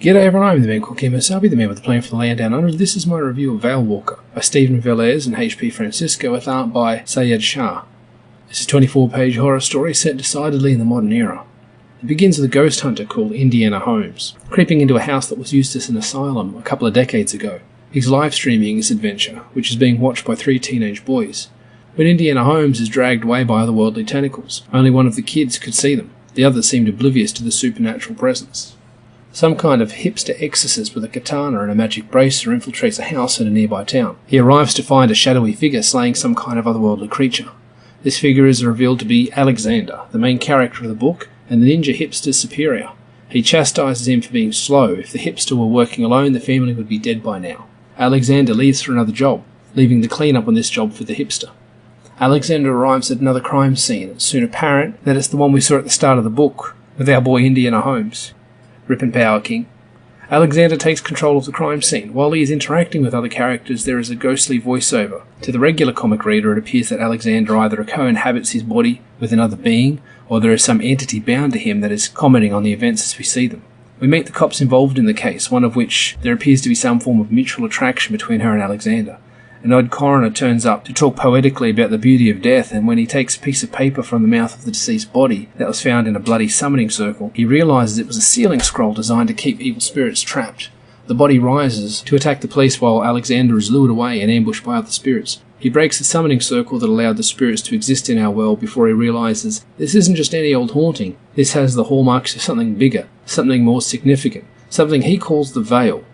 G'day everyone, I'm the man called Kemosabe, the man with the plan for the land down under. This is my review of Veil Walker by Stephen Velez and H.P. Francisco with art by Sayed Shah. This is a 24-page horror story set decidedly in the modern era. It begins with a ghost hunter called Indiana Holmes, creeping into a house that was used as an asylum a couple of decades ago. He's live streaming his adventure, which is being watched by 3 teenage boys. When Indiana Holmes is dragged away by otherworldly tentacles, only one of the kids could see them. The others seemed oblivious to the supernatural presence. Some kind of hipster exorcist with a katana and a magic bracer infiltrates a house in a nearby town. He arrives to find a shadowy figure slaying some kind of otherworldly creature. This figure is revealed to be Alexander, the main character of the book, and the ninja hipster's superior. He chastises him for being slow. If the hipster were working alone, the family would be dead by now. Alexander leaves for another job, leaving the cleanup on this job for the hipster. Alexander arrives at another crime scene. It's soon apparent that it's the one we saw at the start of the book, with our boy Indiana Holmes. Rip and Power King. Alexander takes control of the crime scene. While he is interacting with other characters, there is a ghostly voiceover. To the regular comic reader, it appears that Alexander either co-inhabits his body with another being, or there is some entity bound to him that is commenting on the events as we see them. We meet the cops involved in the case, one of which there appears to be some form of mutual attraction between her and Alexander. An odd coroner turns up to talk poetically about the beauty of death, and when he takes a piece of paper from the mouth of the deceased body that was found in a bloody summoning circle, he realises it was a sealing scroll designed to keep evil spirits trapped. The body rises to attack the police while Alexander is lured away and ambushed by other spirits. He breaks the summoning circle that allowed the spirits to exist in our world before he realises this isn't just any old haunting. This has the hallmarks of something bigger, something more significant, something he calls the Veil.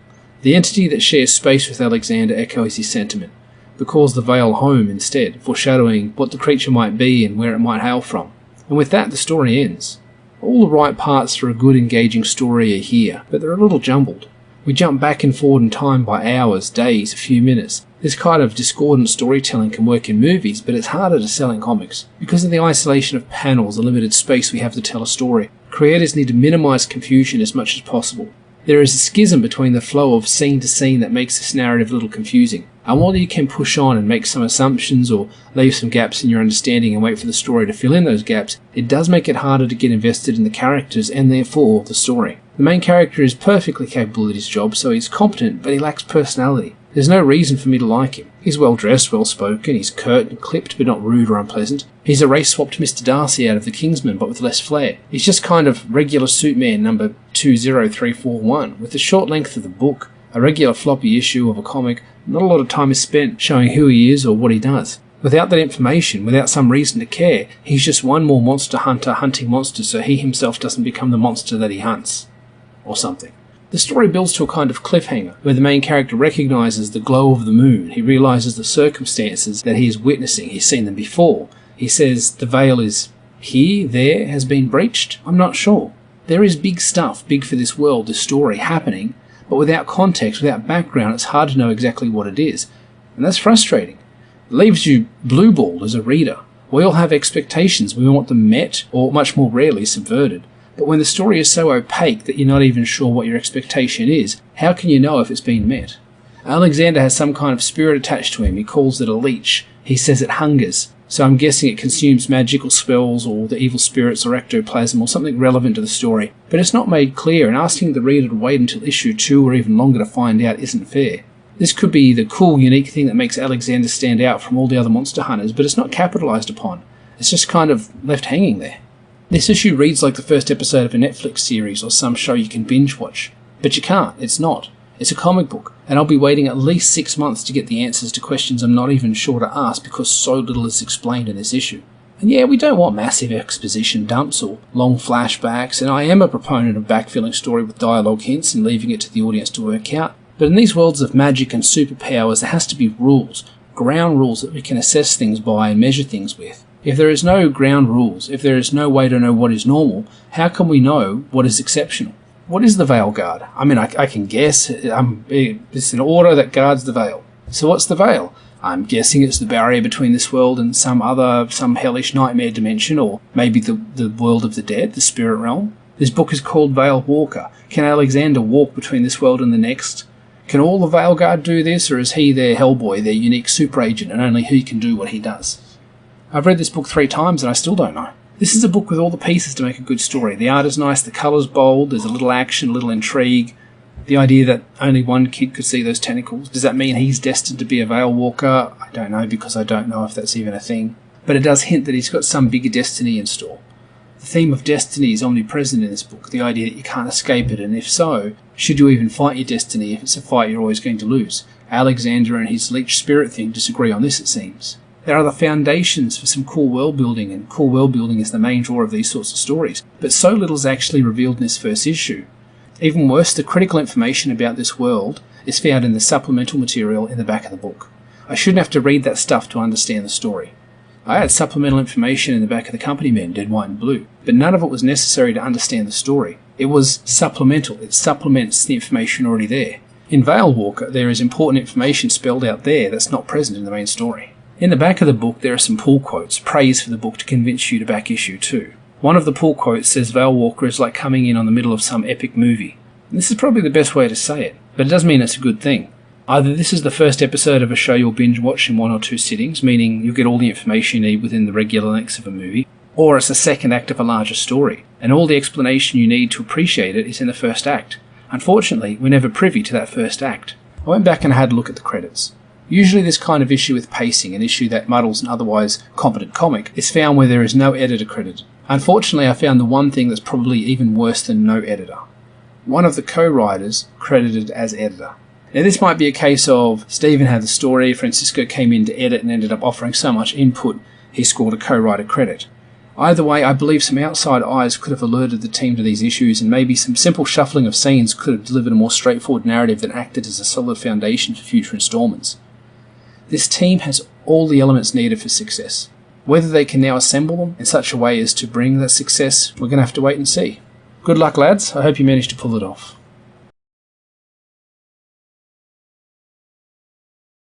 The entity that shares space with Alexander echoes his sentiment, but calls the Veil home instead, foreshadowing what the creature might be and where it might hail from. And with that, the story ends. All the right parts for a good, engaging story are here, but they're a little jumbled. We jump back and forward in time by hours, days, a few minutes. This kind of discordant storytelling can work in movies, but it's harder to sell in comics. Because of the isolation of panels and limited space we have to tell a story, creators need to minimize confusion as much as possible. There is a schism between the flow of scene to scene that makes this narrative a little confusing. And while you can push on and make some assumptions or leave some gaps in your understanding and wait for the story to fill in those gaps, it does make it harder to get invested in the characters and therefore the story. The main character is perfectly capable at his job, so he's competent, but he lacks personality. There's no reason for me to like him. He's well dressed, well spoken, he's curt and clipped but not rude or unpleasant. He's a race-swapped Mr. Darcy out of The Kingsman but with less flair. He's just kind of regular suit man number 20341. With the short length of the book, a regular floppy issue of a comic, not a lot of time is spent showing who he is or what he does. Without that information, without some reason to care, he's just one more monster hunter hunting monsters so he himself doesn't become the monster that he hunts. Or something. The story builds to a kind of cliffhanger, where the main character recognises the glow of the moon. He realises the circumstances that he is witnessing. He's seen them before. He says the veil is here, there, has been breached. I'm not sure. There is big stuff, big for this world, this story, happening, but without context, without background, it's hard to know exactly what it is. And that's frustrating. It leaves you blue-balled as a reader. We all have expectations. We want them met, or much more rarely subverted. But when the story is so opaque that you're not even sure what your expectation is, how can you know if it's been met? Alexander has some kind of spirit attached to him. He calls it a leech. He says it hungers. So I'm guessing it consumes magical spells or the evil spirits or ectoplasm or something relevant to the story. But it's not made clear, and asking the reader to wait until issue 2 or even longer to find out isn't fair. This could be the cool, unique thing that makes Alexander stand out from all the other monster hunters, but it's not capitalized upon. It's just kind of left hanging there. This issue reads like the first episode of a Netflix series or some show you can binge watch. But you can't, it's not. It's a comic book, and I'll be waiting at least 6 months to get the answers to questions I'm not even sure to ask because so little is explained in this issue. And yeah, we don't want massive exposition dumps or long flashbacks, and I am a proponent of backfilling story with dialogue hints and leaving it to the audience to work out. But in these worlds of magic and superpowers, there has to be rules, ground rules that we can assess things by and measure things with. If there is no ground rules, if there is no way to know what is normal, how can we know what is exceptional? What is the Veil Guard? I mean, I can guess. It's an order that guards the Veil. So what's the Veil? I'm guessing it's the barrier between this world and some hellish nightmare dimension, or maybe the world of the dead, the spirit realm. This book is called Veil Walker. Can Alexander walk between this world and the next? Can all the Veil Guard do this, or is he their Hellboy, their unique super agent, and only he can do what he does? I've read this book 3 times and I still don't know. This is a book with all the pieces to make a good story. The art is nice, the colour's bold, there's a little action, a little intrigue, The idea that only one kid could see those tentacles, does that mean he's destined to be a Veil Walker? I don't know, because I don't know if that's even a thing. But it does hint that he's got some bigger destiny in store. The theme of destiny is omnipresent in this book, the idea that you can't escape it, and if so, should you even fight your destiny if it's a fight you're always going to lose? Alexander and his leech spirit thing disagree on this, it seems. There are the foundations for some cool world building, and cool world building is the main draw of these sorts of stories, but so little is actually revealed in this first issue. Even worse, the critical information about this world is found in the supplemental material in the back of the book. I shouldn't have to read that stuff to understand the story. I had supplemental information in the back of the company men, Dead White and Blue, but none of it was necessary to understand the story. It was supplemental, it supplements the information already there. In Veil Walker, there is important information spelled out there that's not present in the main story. In the back of the book, there are some pull quotes, praise for the book to convince you to back issue 2. One of the pull quotes says Veil Walker is like coming in on the middle of some epic movie. And this is probably the best way to say it, but it does mean it's a good thing. Either this is the first episode of a show you'll binge watch in 1 or 2 sittings, meaning you'll get all the information you need within the regular lengths of a movie, or it's the second act of a larger story, and all the explanation you need to appreciate it is in the first act. Unfortunately, we're never privy to that first act. I went back and had a look at the credits. Usually this kind of issue with pacing, an issue that muddles an otherwise competent comic, is found where there is no editor credited. Unfortunately, I found the one thing that's probably even worse than no editor. One of the co-writers credited as editor. Now this might be a case of Stephen had the story, Francisco came in to edit and ended up offering so much input he scored a co-writer credit. Either way, I believe some outside eyes could have alerted the team to these issues, and maybe some simple shuffling of scenes could have delivered a more straightforward narrative that acted as a solid foundation for future installments. This team has all the elements needed for success. Whether they can now assemble them in such a way as to bring that success, we're going to have to wait and see. Good luck, lads. I hope you manage to pull it off.